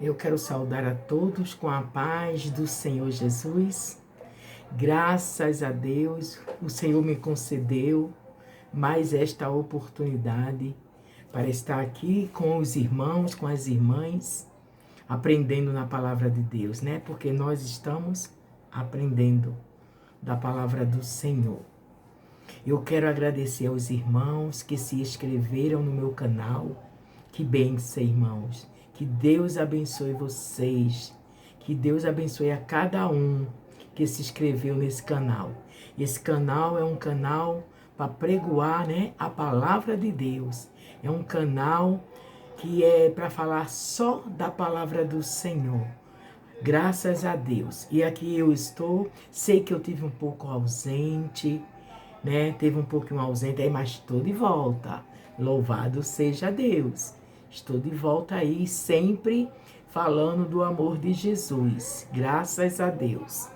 Eu quero saudar a todos com a paz do Senhor Jesus. Graças a Deus, o Senhor me concedeu mais esta oportunidade para estar aqui com os irmãos, com as irmãs, aprendendo na palavra de Deus, né? Porque nós estamos aprendendo da palavra do Senhor. Eu quero agradecer aos irmãos que se inscreveram no meu canal. Que bênção, irmãos. Que Deus abençoe vocês. Que Deus abençoe a cada um que se inscreveu nesse canal. Esse canal é um canal para pregoar, né, a palavra de Deus. É um canal que é para falar só da palavra do Senhor. Graças a Deus. E aqui eu estou. Sei que eu tive um pouco ausente, né? Teve um pouquinho ausente aí, mas estou de volta. Louvado seja Deus. Estou de volta aí, sempre falando do amor de Jesus. Graças a Deus.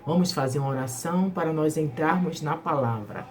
Vamos fazer uma oração para nós entrarmos na palavra.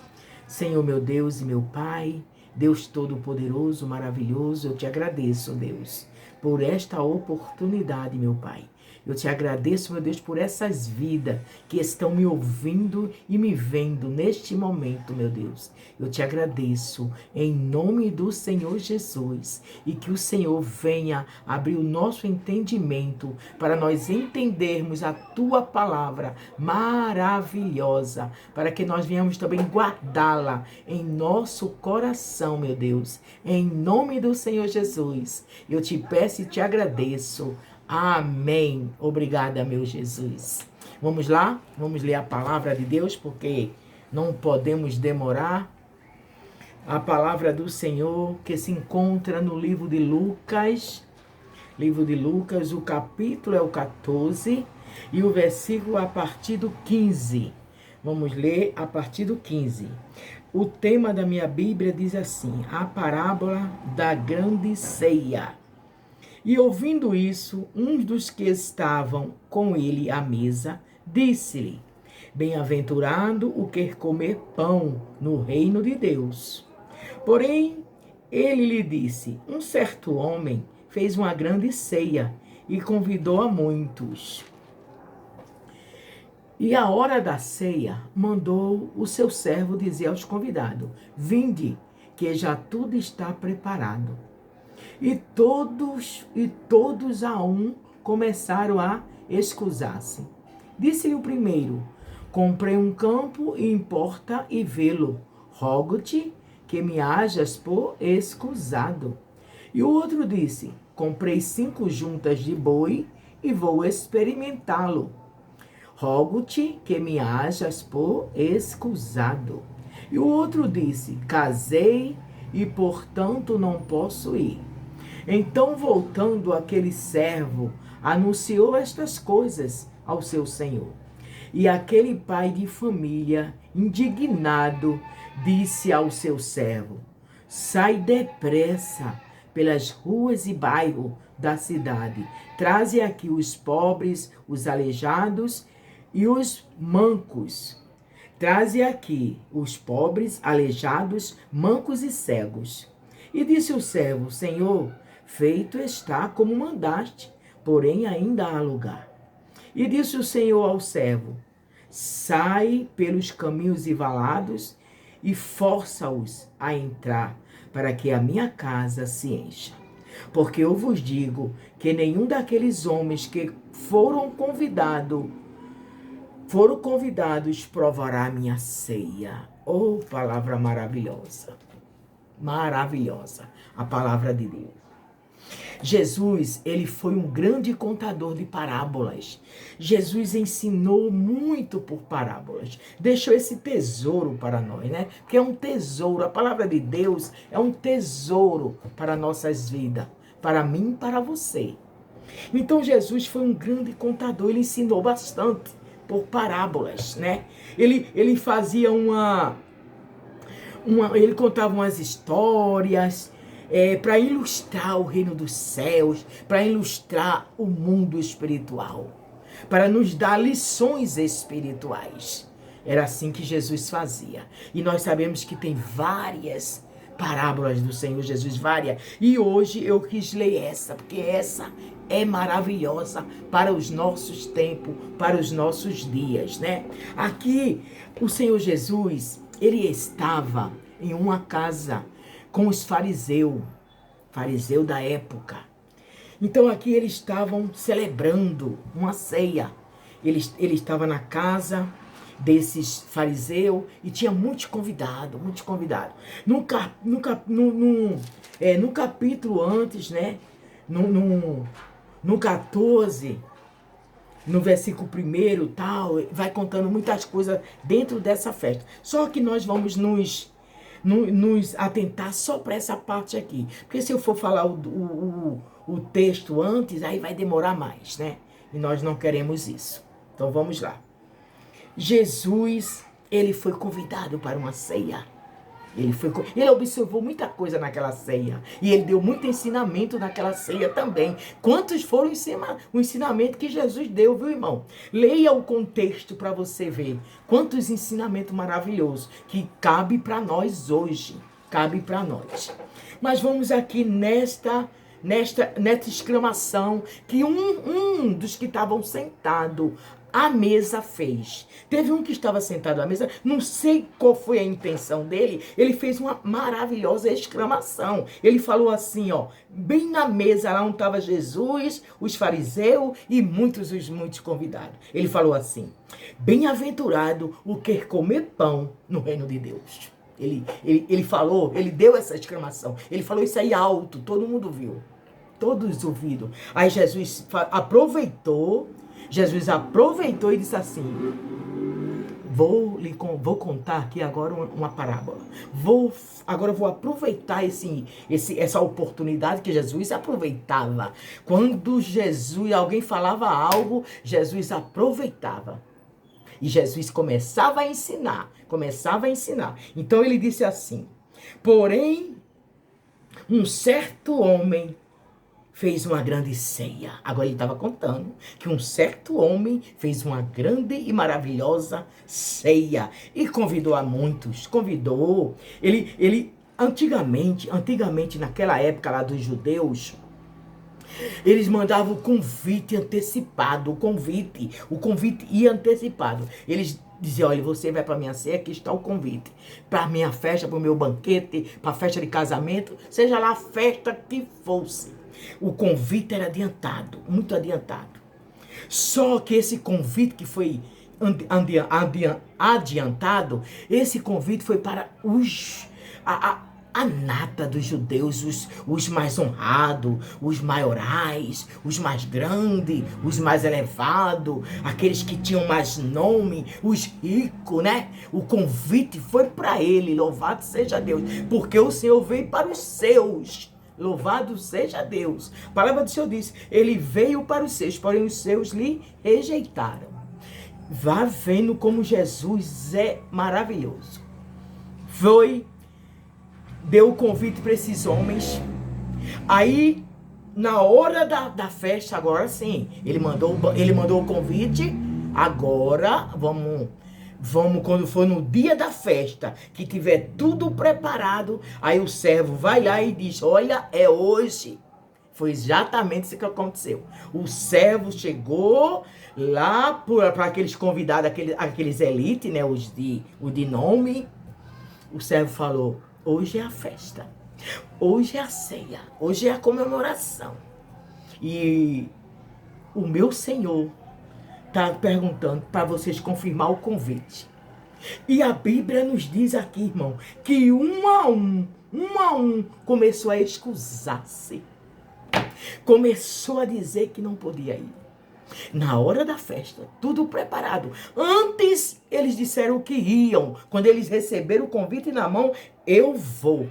Senhor, meu Deus e meu Pai, Deus Todo-Poderoso, maravilhoso, eu te agradeço, Deus, por esta oportunidade, meu Pai. Eu te agradeço, meu Deus, por essas vidas que estão me ouvindo e me vendo neste momento, meu Deus. Eu te agradeço em nome do Senhor Jesus e que o Senhor venha abrir o nosso entendimento para nós entendermos a tua palavra maravilhosa, para que nós venhamos também guardá-la em nosso coração, meu Deus. Em nome do Senhor Jesus, eu te peço e te agradeço. Amém. Obrigada, meu Jesus. Vamos lá? Vamos ler a palavra de Deus, porque não podemos demorar. A palavra do Senhor que se encontra no livro de Lucas. Livro de Lucas, o capítulo é o 14 e o versículo a partir do 15. Vamos ler a partir do 15. O tema da minha Bíblia diz assim: a parábola da grande ceia. E ouvindo isso, um dos que estavam com ele à mesa, disse-lhe: bem-aventurado o que comer pão no reino de Deus. Porém, ele lhe disse: um certo homem fez uma grande ceia e convidou a muitos. E à hora da ceia, mandou o seu servo dizer aos convidados: vinde, que já tudo está preparado. E todos a um começaram a excusar-se. Disse-lhe o primeiro: comprei um campo e importa e vê-lo. Rogo-te que me hajas por excusado. E o outro disse: comprei 5 juntas de boi e vou experimentá-lo. Rogo-te que me hajas por excusado. E o outro disse: casei e portanto não posso ir. Então, voltando aquele servo, anunciou estas coisas ao seu senhor. E aquele pai de família, indignado, disse ao seu servo: sai depressa pelas ruas e bairros da cidade, traze aqui os pobres, os aleijados e os mancos. Traze aqui os pobres, aleijados, mancos e cegos. E disse o servo: Senhor, feito está como mandaste, porém ainda há lugar. E disse o Senhor ao servo: sai pelos caminhos e valados e força-os a entrar, para que a minha casa se encha. Porque eu vos digo que nenhum daqueles homens que foram convidados provará a minha ceia. Oh, palavra maravilhosa. Maravilhosa, a palavra de Deus. Jesus, ele foi um grande contador de parábolas. Jesus ensinou muito por parábolas. Deixou esse tesouro para nós, né? Porque é um tesouro. A palavra de Deus é um tesouro para nossas vidas. Para mim e para você. Então Jesus foi um grande contador. Ele ensinou bastante por parábolas, né? Ele fazia ele contava umas histórias para ilustrar o reino dos céus, para ilustrar o mundo espiritual, para nos dar lições espirituais. Era assim que Jesus fazia. E nós sabemos que tem várias parábolas do Senhor Jesus, várias. E hoje eu quis ler essa, porque essa é maravilhosa para os nossos tempos, para os nossos dias, né? Aqui, o Senhor Jesus, ele estava em uma casa com os fariseus da época. Então aqui eles estavam celebrando uma ceia. Ele estava na casa desses fariseus e tinha muitos convidados, muitos convidados. No capítulo antes, né? No 14, no versículo 1, tal, vai contando muitas coisas dentro dessa festa. Só que nós vamos nos atentar só para essa parte aqui. Porque se eu for falar o texto antes, aí vai demorar mais, né? E nós não queremos isso. Então vamos lá. Jesus, ele foi convidado para uma ceia. Ele observou muita coisa naquela ceia. E ele deu muito ensinamento naquela ceia também. Quantos foram o ensinamento que Jesus deu, viu, irmão? Leia o contexto para você ver. Quantos ensinamentos maravilhosos que cabe para nós hoje. Cabe para nós. Mas vamos aqui nesta exclamação que um dos que estavam sentados à mesa fez. Teve um que estava sentado à mesa, não sei qual foi a intenção dele, ele fez uma maravilhosa exclamação. Ele falou assim, ó, bem na mesa lá onde estava Jesus, os fariseus e muitos convidados. Ele falou assim, bem-aventurado o que comer pão no reino de Deus. Ele falou, ele deu essa exclamação, ele falou isso aí alto, todo mundo viu, todos ouviram. Aí Jesus aproveitou e disse assim, vou contar aqui agora uma parábola. Agora eu vou aproveitar essa oportunidade que Jesus aproveitava. Quando alguém falava algo, Jesus aproveitava. E Jesus começava a ensinar. Então ele disse assim, porém, um certo homem fez uma grande ceia. Agora ele estava contando que um certo homem fez uma grande e maravilhosa ceia. E convidou a muitos. Ele antigamente, naquela época lá dos judeus, eles mandavam o convite antecipado. O convite ia antecipado. Eles diziam, olha, você vai para minha ceia, aqui está o convite. Para minha festa, para o meu banquete, para a festa de casamento, seja lá a festa que fosse. O convite era adiantado, muito adiantado. Só que esse convite que foi adiantado, esse convite foi para a nata dos judeus, os mais honrados, os maiorais, os mais grandes, os mais elevados, aqueles que tinham mais nome, os ricos, né? O convite foi para ele, louvado seja Deus, porque o Senhor veio para os seus. Louvado seja Deus. A palavra do Senhor diz, ele veio para os seus, porém os seus lhe rejeitaram. Vá vendo como Jesus é maravilhoso. Deu o convite para esses homens. Aí, na hora da festa, agora sim, ele mandou o convite. Agora, vamos, quando for no dia da festa, que tiver tudo preparado, aí o servo vai lá e diz, olha, é hoje. Foi exatamente isso que aconteceu. O servo chegou lá para aqueles convidados, aqueles elites, né, os de nome. O servo falou, hoje é a festa, hoje é a ceia, hoje é a comemoração. E o meu Senhor está perguntando para vocês confirmar o convite. E a Bíblia nos diz aqui, irmão, que um a um, começou a excusar-se. Começou a dizer que não podia ir. Na hora da festa, tudo preparado. Antes, eles disseram que iam. Quando eles receberam o convite na mão, eu vou.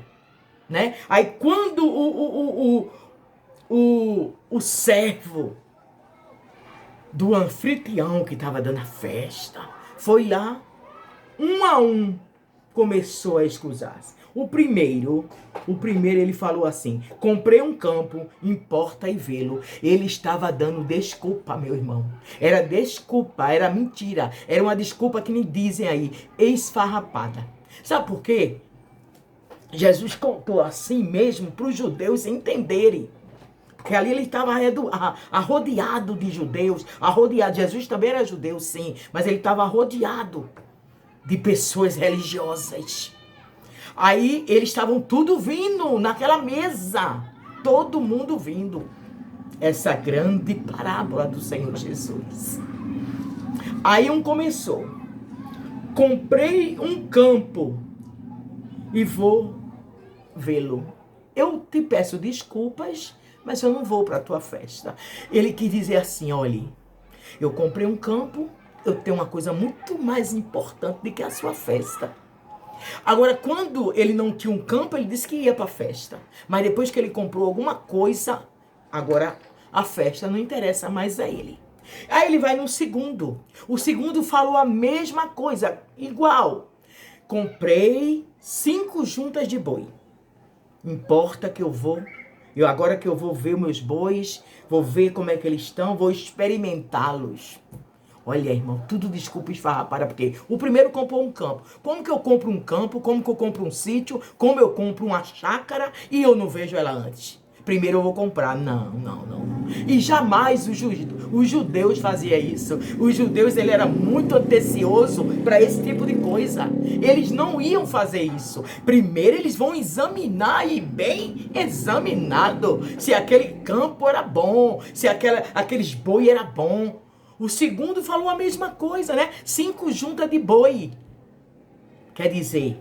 Né? Aí, quando o servo do anfitrião que estava dando a festa foi lá, um a um, começou a excusar-se. O primeiro ele falou assim, comprei um campo, importa e vê-lo. Ele estava dando desculpa, meu irmão. Era desculpa, era mentira. Era uma desculpa que me dizem aí, esfarrapada. Sabe por quê? Jesus contou assim mesmo para os judeus entenderem. Porque ali ele estava arrodeado de judeus, arrodeado. Jesus também era judeu, sim, mas ele estava rodeado de pessoas religiosas. Aí eles estavam tudo vindo naquela mesa, todo mundo vindo. Essa grande parábola do Senhor Jesus. Aí um começou. Comprei um campo e vou vê-lo. Eu te peço desculpas, mas eu não vou para a tua festa. Ele quis dizer assim, olhe, eu comprei um campo, eu tenho uma coisa muito mais importante do que a sua festa. Agora, quando ele não tinha um campo, ele disse que ia para a festa. Mas depois que ele comprou alguma coisa, agora a festa não interessa mais a ele. Aí ele vai no segundo. O segundo falou a mesma coisa, igual. Comprei 5 juntas de boi. Importa que agora que eu vou ver meus bois, vou ver como é que eles estão, vou experimentá-los. Olha, irmão, tudo desculpa esfarrapada, porque o primeiro comprou um campo. Como que eu compro um campo? Como que eu compro um sítio? Como eu compro uma chácara e eu não vejo ela antes? Primeiro eu vou comprar. Não. E jamais os judeus faziam isso. Os judeus, ele era muito atencioso para esse tipo de coisa. Eles não iam fazer isso. Primeiro eles vão examinar, e bem examinado, se aquele campo era bom, se aqueles boi era bom. O segundo falou a mesma coisa, né? 5 juntas de boi. Quer dizer,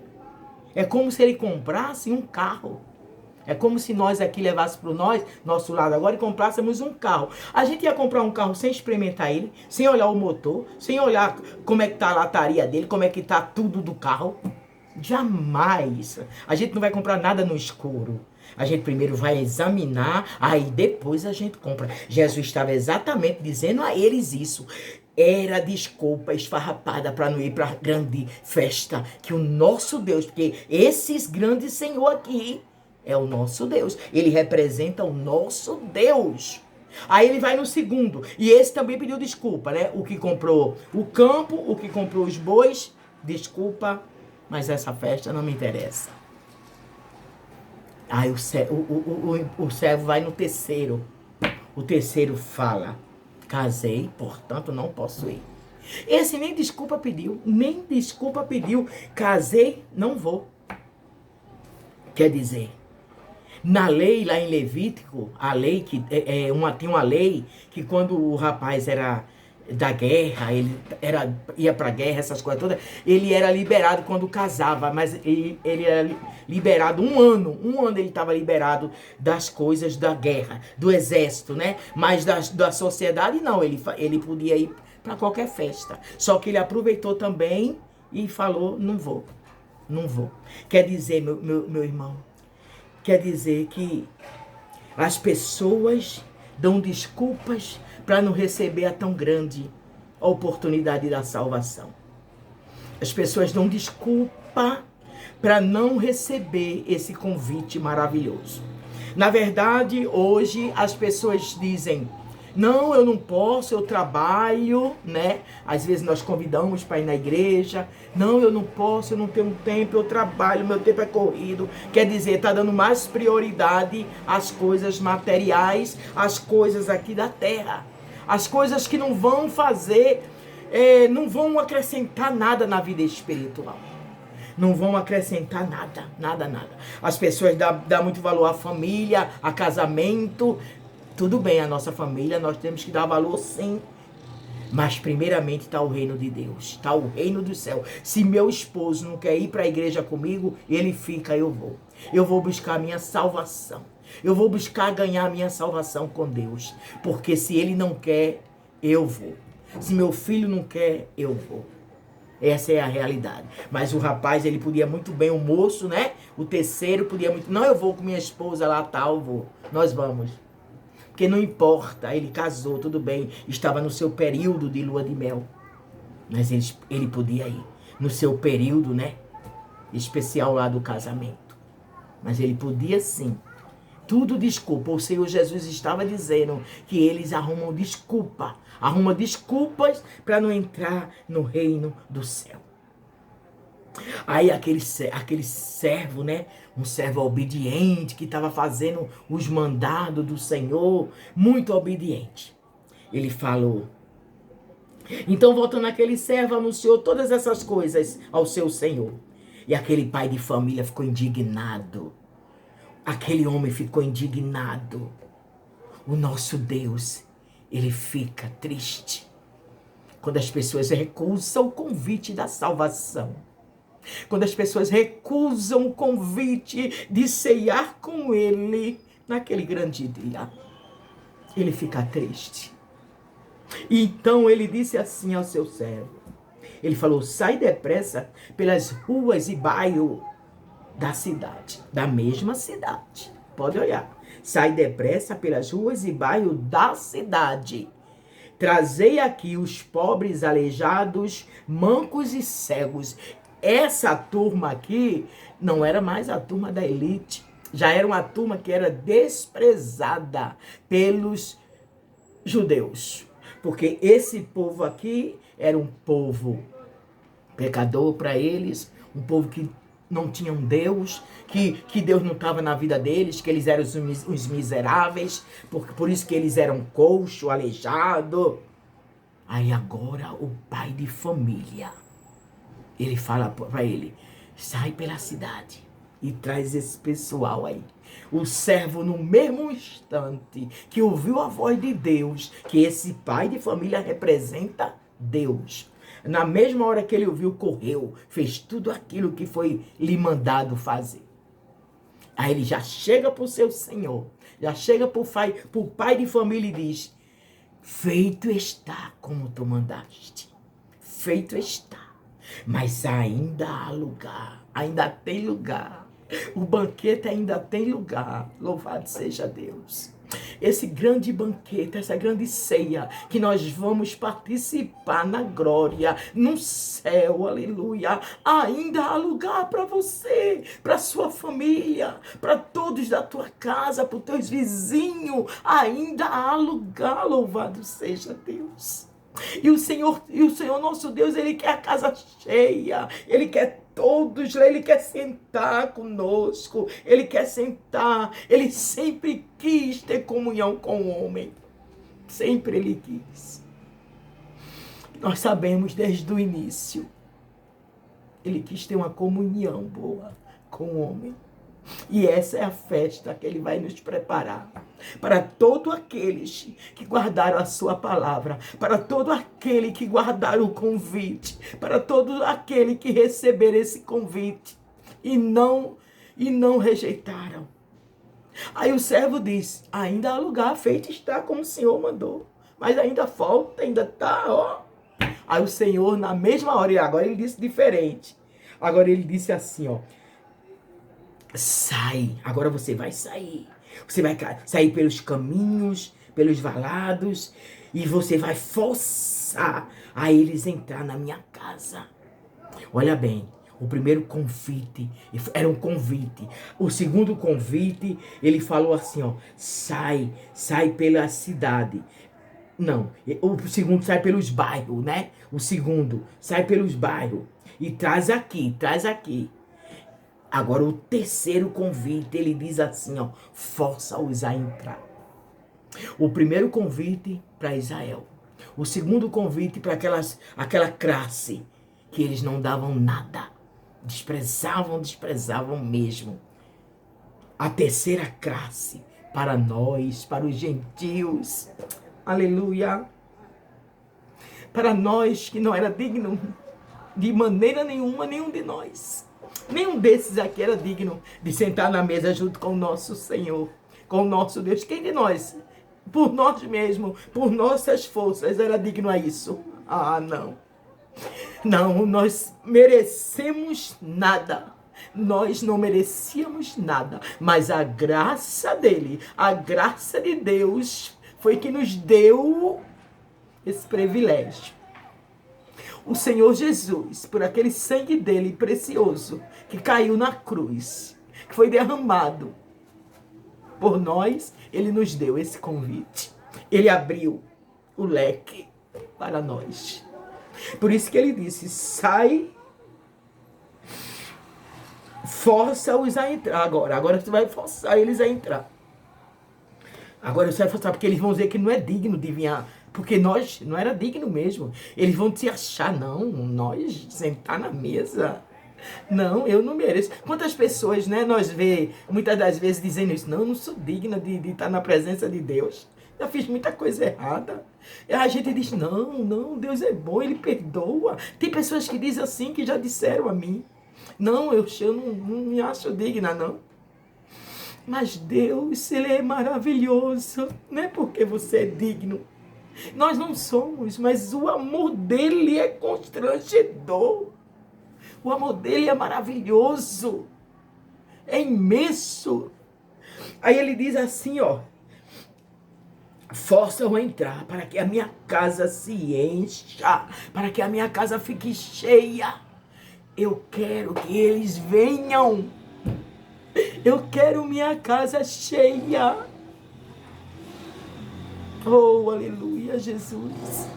é como se ele comprasse um carro. É como se nós aqui levássemos para nosso lado agora, e comprássemos um carro. A gente ia comprar um carro sem experimentar ele, sem olhar o motor, sem olhar como é que tá a lataria dele, como é que tá tudo do carro. Jamais. A gente não vai comprar nada no escuro. A gente primeiro vai examinar, aí depois a gente compra. Jesus estava exatamente dizendo a eles isso. Era desculpa esfarrapada para não ir para a grande festa que o nosso Deus, porque esses grandes Senhor aqui é o nosso Deus. Ele representa o nosso Deus. Aí ele vai no segundo. E esse também pediu desculpa, né? O que comprou o campo, o que comprou os bois. Desculpa, mas essa festa não me interessa. Aí o servo vai no terceiro. O terceiro fala, casei, portanto não posso ir. Esse nem desculpa pediu. Casei, não vou. Quer dizer, na lei, lá em Levítico, a lei que tinha uma lei que quando o rapaz era da guerra, ia pra guerra, essas coisas todas, ele era liberado quando casava, mas ele era liberado um ano ele estava liberado das coisas da guerra, do exército, né? Mas da sociedade não, ele podia ir para qualquer festa. Só que ele aproveitou também e falou, não vou. Quer dizer, meu irmão, quer dizer que as pessoas dão desculpas para não receber a tão grande oportunidade da salvação. As pessoas dão desculpa para não receber esse convite maravilhoso. Na verdade, hoje as pessoas dizem, não, eu não posso, eu trabalho, né? Às vezes nós convidamos para ir na igreja. Não, eu não posso, eu não tenho tempo, eu trabalho, meu tempo é corrido. Quer dizer, está dando mais prioridade às coisas materiais, às coisas aqui da terra. As coisas que não vão fazer, não vão acrescentar nada na vida espiritual. Não vão acrescentar nada. As pessoas dão muito valor à família, a casamento. Tudo bem, a nossa família, nós temos que dar valor sim. Mas primeiramente está o reino de Deus, está o reino do céu. Se meu esposo não quer ir para a igreja comigo, ele fica, eu vou. Eu vou buscar a minha salvação. Eu vou buscar ganhar a minha salvação com Deus. Porque se ele não quer, eu vou. Se meu filho não quer, eu vou. Essa é a realidade. Mas o rapaz, ele podia muito bem, o moço, né? O terceiro podia muito... Não, eu vou com minha esposa lá, tal, vou. Nós vamos. Porque não importa, ele casou, tudo bem, estava no seu período de lua de mel. Mas ele podia ir no seu período, né? Especial lá do casamento. Mas ele podia sim. Tudo desculpa. O Senhor Jesus estava dizendo que eles arrumam desculpas para não entrar no reino do céu. Aí aquele servo, né? Um servo obediente que estava fazendo os mandados do Senhor, muito obediente. Ele falou. Então, voltando aquele servo, anunciou todas essas coisas ao seu senhor. E aquele pai de família ficou indignado. Aquele homem ficou indignado. O nosso Deus, ele fica triste quando as pessoas recusam o convite da salvação. Quando as pessoas recusam o convite de ceiar com ele naquele grande dia. Ele fica triste. E então ele disse assim ao seu servo. Ele falou, sai depressa pelas ruas e bairros da cidade. Da mesma cidade. Pode olhar. Sai depressa pelas ruas e bairros da cidade. Trazei aqui os pobres, aleijados, mancos e cegos. Essa turma aqui não era mais a turma da elite. Já era uma turma que era desprezada pelos judeus. Porque esse povo aqui era um povo pecador para eles, um povo que não tinha um Deus, que Deus não estava na vida deles, que eles eram os miseráveis, por isso que eles eram coxo, aleijado. Aí agora o pai de família, ele fala para ele, sai pela cidade e traz esse pessoal aí. O servo, no mesmo instante que ouviu a voz de Deus, que esse pai de família representa Deus, na mesma hora que ele ouviu, correu, fez tudo aquilo que foi lhe mandado fazer. Aí ele já chega para o seu senhor, já chega para o pai de família e diz, feito está como tu mandaste, feito está, mas ainda há lugar, ainda tem lugar. O banquete ainda tem lugar. Louvado seja Deus. Esse grande banquete, essa grande ceia que nós vamos participar na glória, no céu, aleluia. Ainda há lugar para você, para sua família, para todos da tua casa, para os teus vizinhos. Ainda há lugar, louvado seja Deus. E o Senhor nosso Deus, ele quer a casa cheia, ele quer todos, ele quer sentar conosco, ele quer sentar, ele sempre quis ter comunhão com o homem, sempre ele quis. Nós sabemos desde o início, ele quis ter uma comunhão boa com o homem. E essa é a festa que ele vai nos preparar para todos aqueles que guardaram a sua palavra, para todo aquele que guardaram o convite, para todo aquele que receberam esse convite e não rejeitaram. Aí o servo disse, ainda há lugar, feito está como o Senhor mandou, mas ainda falta, ainda está, ó. Aí o Senhor, na mesma hora, e agora ele disse diferente, agora ele disse assim, ó, sai, agora você vai sair. Você vai sair pelos caminhos, pelos valados, e você vai forçar a eles entrar na minha casa. Olha bem, o primeiro convite era um convite. O segundo convite, ele falou assim, ó, sai pela cidade. Não, o segundo sai pelos bairros, né? O segundo sai pelos bairros e traz aqui. Agora o terceiro convite, ele diz assim, ó, força-os a entrar. O primeiro convite para Israel. O segundo convite para aquela classe que eles não davam nada. Desprezavam mesmo. A terceira classe para nós, para os gentios. Aleluia. Para nós que não era digno de maneira nenhuma, nenhum de nós. Nenhum desses aqui era digno de sentar na mesa junto com o nosso Senhor, com o nosso Deus. Quem de nós, por nós mesmos, por nossas forças, era digno a isso? Ah, não. Não, nós merecemos nada. Nós não merecíamos nada, mas a graça dele, a graça de Deus, foi que nos deu esse privilégio. O Senhor Jesus, por aquele sangue dele precioso, que caiu na cruz, que foi derramado por nós, ele nos deu esse convite. Ele abriu o leque para nós. Por isso que ele disse, sai força-os a entrar agora. Agora você vai forçar eles a entrar. Agora você vai forçar, porque eles vão dizer que não é digno de vir, porque nós não era digno mesmo. Eles vão te achar, não, nós sentar na mesa. Não, eu não mereço. Quantas pessoas, né, nós vê muitas das vezes dizendo isso, não, eu não sou digna de estar na presença de Deus. Já fiz muita coisa errada. E a gente diz, não, Deus é bom, Ele perdoa. Tem pessoas que dizem assim, que já disseram a mim. Não, eu não me acho digna, não. Mas Deus, Ele é maravilhoso. Não é porque você é digno. Nós não somos, mas o amor dEle é constrangedor. O amor dEle é maravilhoso. É imenso. Aí ele diz assim, ó. Força-o a entrar, para que a minha casa se encha, para que a minha casa fique cheia. Eu quero que eles venham. Eu quero minha casa cheia. Oh, aleluia, Jesus.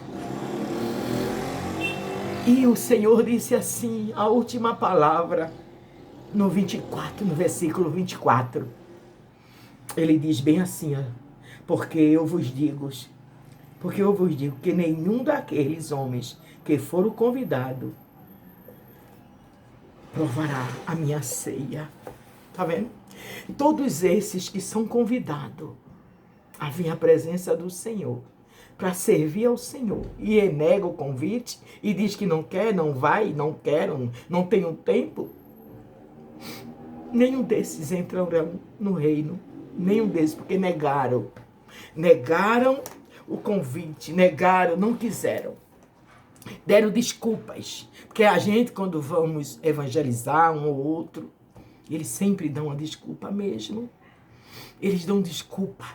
E o Senhor disse assim, a última palavra, no 24, no versículo 24. Ele diz bem assim, ó, porque eu vos digo que nenhum daqueles homens que foram convidados provará a minha ceia. Tá vendo? Todos esses que são convidados a vir à presença do Senhor, para servir ao Senhor, e nega o convite, e diz que não quer, não vai, não quero, não tenho tempo, nenhum desses entrarão no reino. Nenhum desses, porque negaram o convite, não quiseram, deram desculpas, porque a gente, quando vamos evangelizar um ou outro, eles sempre dão uma desculpa mesmo, eles dão desculpa,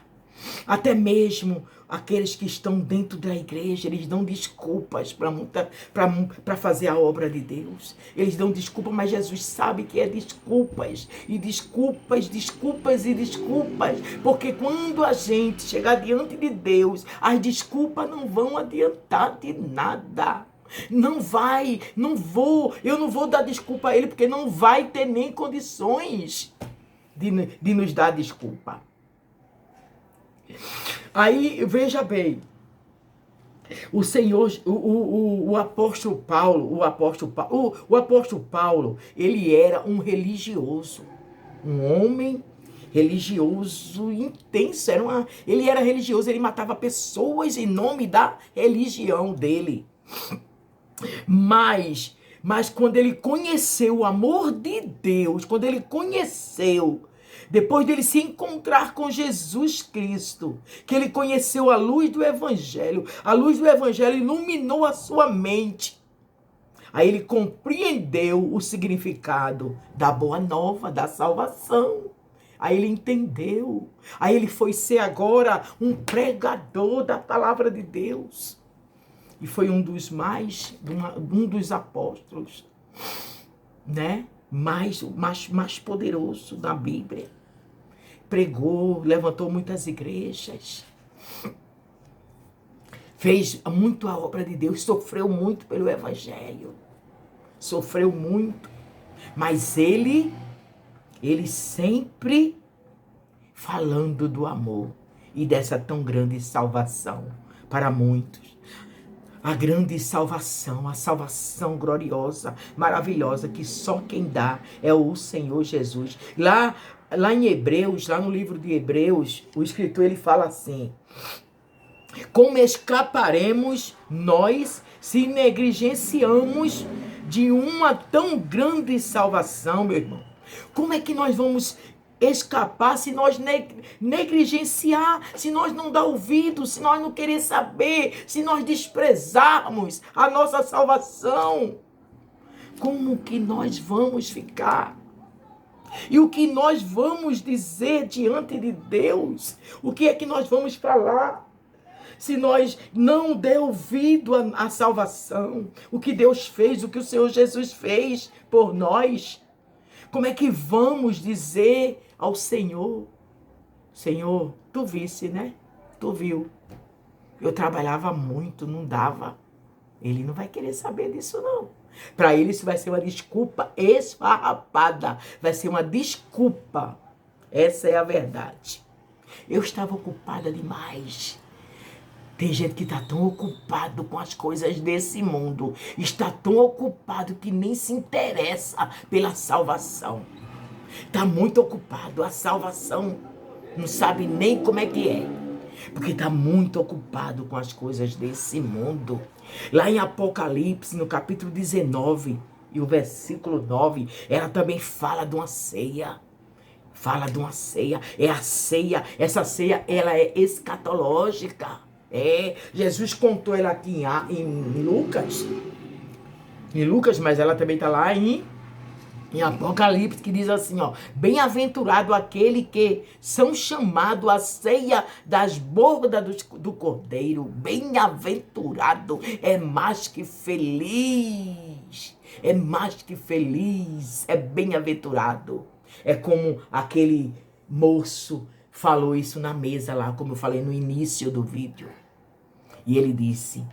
até mesmo aqueles que estão dentro da igreja, eles dão desculpas para fazer a obra de Deus. Eles dão desculpa, mas Jesus sabe que é desculpas. E desculpas, desculpas e desculpas. Porque quando a gente chegar diante de Deus, as desculpas não vão adiantar de nada. Não vai, eu não vou dar desculpa a Ele, porque não vai ter nem condições de nos dar desculpa. Aí, veja bem, o Senhor, o apóstolo Paulo, ele era um religioso, um homem religioso intenso, ele era religioso, ele matava pessoas em nome da religião dele. Mas quando ele conheceu o amor de Deus, quando ele conheceu, depois dele se encontrar com Jesus Cristo, que ele conheceu a luz do Evangelho iluminou a sua mente. Aí ele compreendeu o significado da boa nova, da salvação. Aí ele entendeu. Aí ele foi ser agora um pregador da palavra de Deus. E foi um dos apóstolos, né? mais poderoso da Bíblia. Pregou, levantou muitas igrejas, fez muito a obra de Deus, sofreu muito pelo Evangelho, sofreu muito, mas ele sempre falando do amor e dessa tão grande salvação para muitos. A grande salvação, a salvação gloriosa, maravilhosa, que só quem dá é o Senhor Jesus. Lá em Hebreus, lá no livro de Hebreus, o escritor ele fala assim: como escaparemos nós se negligenciamos de uma tão grande salvação, meu irmão? Como é que nós vamos escapar se nós negligenciar, se nós não dar ouvido, se nós não querer saber, se nós desprezarmos a nossa salvação? Como que nós vamos ficar? E o que nós vamos dizer diante de Deus? O que é que nós vamos falar? Se nós não der ouvido à salvação, o que Deus fez, o que o Senhor Jesus fez por nós, como é que vamos dizer ao Senhor: Senhor, tu visse, né? Tu viu. Eu trabalhava muito, não dava. Ele não vai querer saber disso, não. Para ele isso vai ser uma desculpa esfarrapada. Vai ser uma desculpa. Essa é a verdade. Eu estava ocupada demais. Tem gente que está tão ocupado com as coisas desse mundo. Está tão ocupado que nem se interessa pela salvação. Está muito ocupado. A salvação não sabe nem como é que é. Porque está muito ocupado com as coisas desse mundo. Lá em Apocalipse, no capítulo 19 e o versículo 9, ela também fala de uma ceia. Fala de uma ceia. É a ceia. Essa ceia, ela é escatológica. Jesus contou ela aqui em Lucas. Em Lucas, mas ela também está lá em Apocalipse, que diz assim, ó: bem-aventurado aquele que são chamados à ceia das bordas do Cordeiro. Bem-aventurado, é mais que feliz, é mais que feliz, é bem-aventurado. É como aquele moço falou isso na mesa lá, como eu falei no início do vídeo. E ele disse,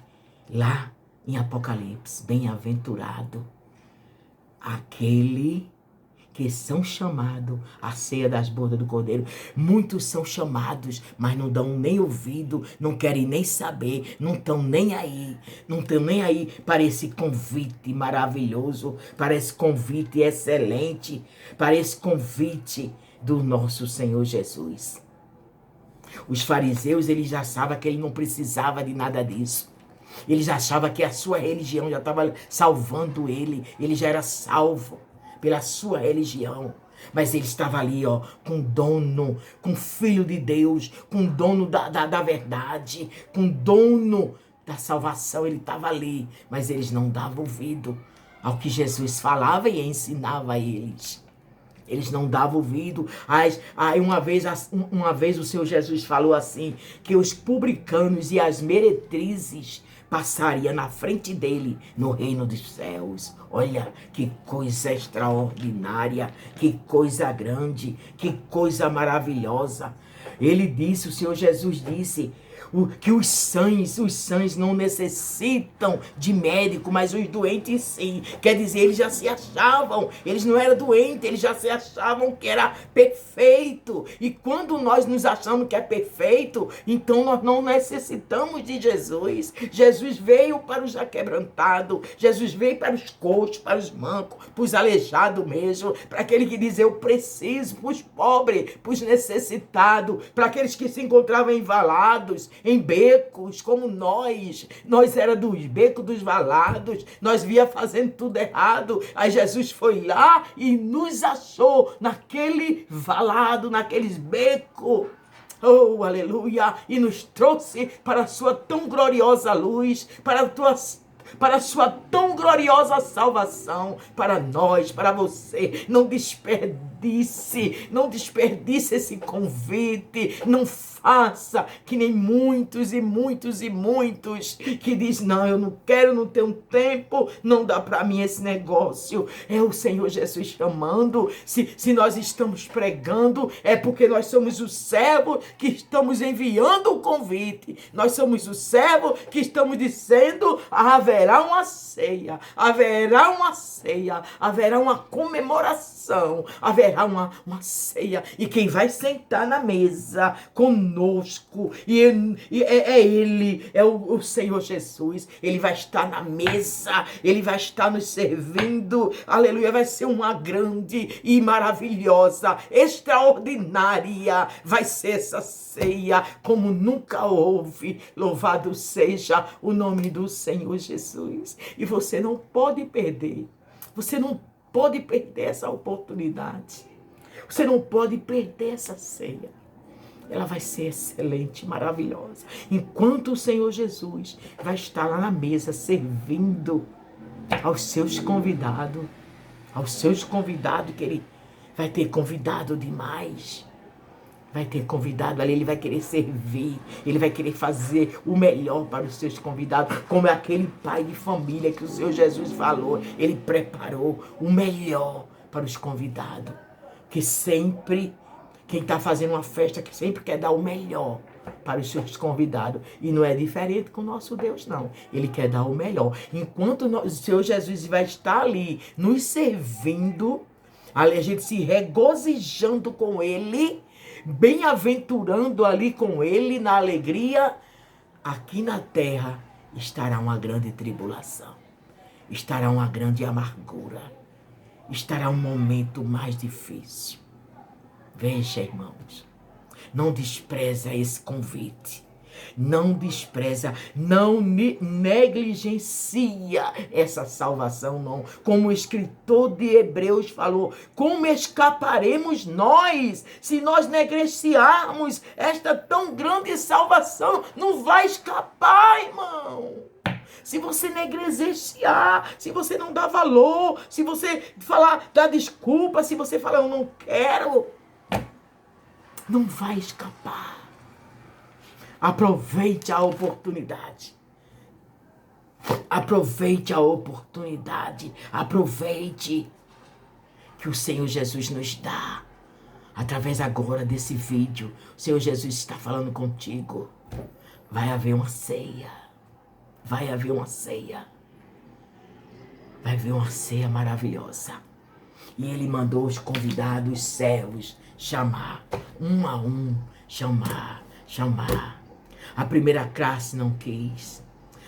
lá em Apocalipse, bem-aventurado aquele que são chamados à ceia das bordas do Cordeiro. Muitos são chamados, mas não dão nem ouvido, não querem nem saber, não estão nem aí. Não estão nem aí para esse convite maravilhoso, para esse convite excelente, para esse convite do nosso Senhor Jesus. Os fariseus, eles já achavam que ele não precisava de nada disso. Eles achavam que a sua religião já estava salvando ele. Ele já era salvo pela sua religião. Mas ele estava ali, ó, com dono, com filho de Deus, com dono da verdade, com dono da salvação. Ele estava ali, mas eles não davam ouvido ao que Jesus falava e ensinava a eles. Eles não davam ouvido. Aí uma vez o Senhor Jesus falou assim, que os publicanos e as meretrizes passaria na frente dele no reino dos céus. Olha que coisa extraordinária, que coisa grande, que coisa maravilhosa. Ele disse, o Senhor Jesus disse, que os sãs não necessitam de médico, mas os doentes sim. Quer dizer, eles já se achavam, eles não eram doentes, eles já se achavam que era perfeito. E quando nós nos achamos que é perfeito, então nós não necessitamos de Jesus. Jesus veio para os aquebrantados, Jesus veio para os coxos, para os mancos, para os aleijados mesmo, para aquele que diz eu preciso, para os pobres, para os necessitados, para aqueles que se encontravam envalados, em becos, como nós era dos becos, dos valados, nós via fazendo tudo errado, aí Jesus foi lá e nos achou naquele valado, naqueles becos, oh, aleluia, e nos trouxe para a sua tão gloriosa luz, para a sua tão gloriosa salvação, para nós, para você. Não desperdice esse convite, não faça que nem muitos que diz, não, eu não quero, não tenho tempo, não dá para mim esse negócio. É o Senhor Jesus chamando. Se nós estamos pregando, é porque nós somos o servo que estamos enviando o convite. Nós somos o servo que estamos dizendo, haverá uma ceia, haverá uma comemoração, haverá uma ceia, e quem vai sentar na mesa conosco, e é Ele, é o Senhor Jesus. Ele vai estar na mesa, Ele vai estar nos servindo, aleluia. Vai ser uma grande e maravilhosa, extraordinária, vai ser essa ceia como nunca houve. Louvado seja o nome do Senhor Jesus. E você não pode perder, você não pode perder essa oportunidade, você não pode perder essa ceia. Ela vai ser excelente, maravilhosa. Enquanto o Senhor Jesus vai estar lá na mesa servindo aos seus convidados, que Ele vai ter convidado demais. Vai ter convidado ali, Ele vai querer servir, Ele vai querer fazer o melhor para os seus convidados, como é aquele pai de família que o Senhor Jesus falou. Ele preparou o melhor para os convidados, que sempre Quem está fazendo uma festa que sempre quer dar o melhor para os seus convidados. E não é diferente com o nosso Deus, não. Ele quer dar o melhor. Enquanto o Senhor Jesus vai estar ali nos servindo, ali a gente se regozijando com Ele, bem-aventurando ali com Ele na alegria, aqui na terra estará uma grande tribulação, estará uma grande amargura, estará um momento mais difícil. Veja, irmãos, não despreza esse convite. Não despreza, não negligencia essa salvação, não. Como o escritor de Hebreus falou, como escaparemos nós se nós negligenciarmos esta tão grande salvação? Não vai escapar, irmão. Se você negligenciar, se você não dá valor, se você falar, dar desculpa, se você falar, eu não quero, não vai escapar. Aproveite a oportunidade. Aproveite a oportunidade. Aproveite que o Senhor Jesus nos dá. Através agora desse vídeo, o Senhor Jesus está falando contigo. Vai haver uma ceia. Vai haver uma ceia. Vai haver uma ceia maravilhosa. E Ele mandou os convidados, os servos, chamar. Um a um, chamar. A primeira classe não quis.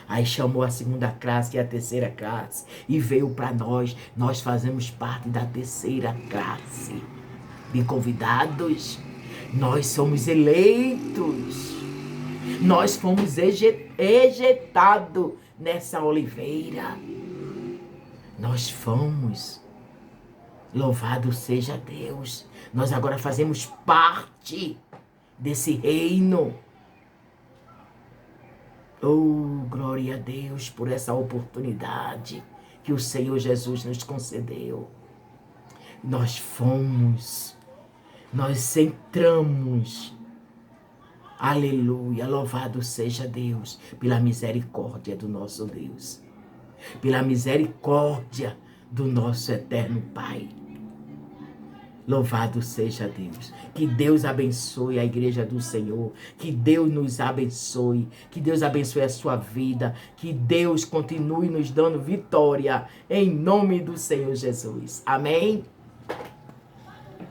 Aí chamou a segunda classe e a terceira classe. E veio para nós. Nós fazemos parte da terceira classe de convidados. Nós somos eleitos. Nós fomos ejetados nessa oliveira. Nós fomos. Louvado seja Deus. Nós agora fazemos parte desse reino. Oh, glória a Deus por essa oportunidade que o Senhor Jesus nos concedeu. Nós fomos, nós entramos. Aleluia, louvado seja Deus pela misericórdia do nosso Deus. Pela misericórdia do nosso eterno Pai. Louvado seja Deus. Que Deus abençoe a igreja do Senhor. Que Deus nos abençoe. Que Deus abençoe a sua vida. Que Deus continue nos dando vitória. Em nome do Senhor Jesus. Amém?